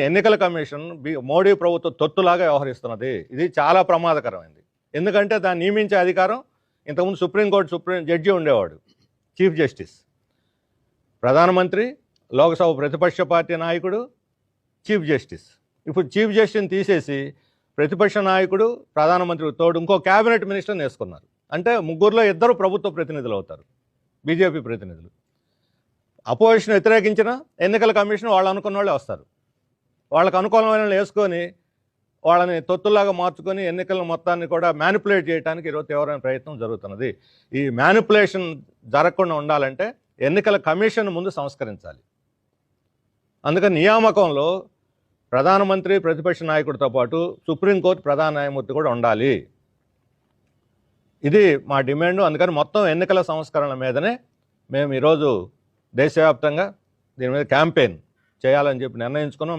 ఎన్నికల కమిషన్ మోడీ ప్రభుత్వ తొత్తులాగా వ్యవహరిస్తున్నది. ఇది చాలా ప్రమాదకరమైంది. ఎందుకంటే దాన్ని నియమించే అధికారం ఇంతకుముందు సుప్రీంకోర్టు జడ్జి ఉండేవాడు, చీఫ్ జస్టిస్. ప్రధానమంత్రి, లోక్సభ ప్రతిపక్ష పార్టీ నాయకుడు, చీఫ్ జస్టిస్. ఇప్పుడు చీఫ్ జస్టిస్ని తీసేసి ప్రతిపక్ష నాయకుడు, ప్రధానమంత్రి తోడు ఇంకో క్యాబినెట్ మినిస్టర్ని వేసుకున్నారు. అంటే ముగ్గురులో ఇద్దరు ప్రభుత్వ ప్రతినిధులు అవుతారు, బీజేపీ ప్రతినిధులు. అపోజిషన్ వ్యతిరేకించిన ఎన్నికల కమిషన్ వాళ్ళు అనుకున్న వాళ్ళే వస్తారు. వాళ్ళకు అనుకూలమైన వేసుకొని వాళ్ళని తొత్తులాగా మార్చుకొని ఎన్నికల మొత్తాన్ని కూడా మ్యానిపులేట్ చేయడానికి ఈరోజు తీవ్రమైన ప్రయత్నం జరుగుతున్నది. ఈ మ్యానిపులేషన్ జరగకుండా ఉండాలంటే ఎన్నికల కమిషన్ ముందు సంస్కరించాలి. అందుకని నియామకంలో ప్రధానమంత్రి, ప్రతిపక్ష నాయకుడితో పాటు సుప్రీంకోర్టు ప్రధాన న్యాయమూర్తి కూడా ఉండాలి. ఇది మా డిమాండ్. అందుకని మొత్తం ఎన్నికల సంస్కరణ మీదనే మేము ఈరోజు దేశవ్యాప్తంగా దీని మీద క్యాంపెయిన్ చేయాలని చెప్పి నిర్ణయించుకున్నాం.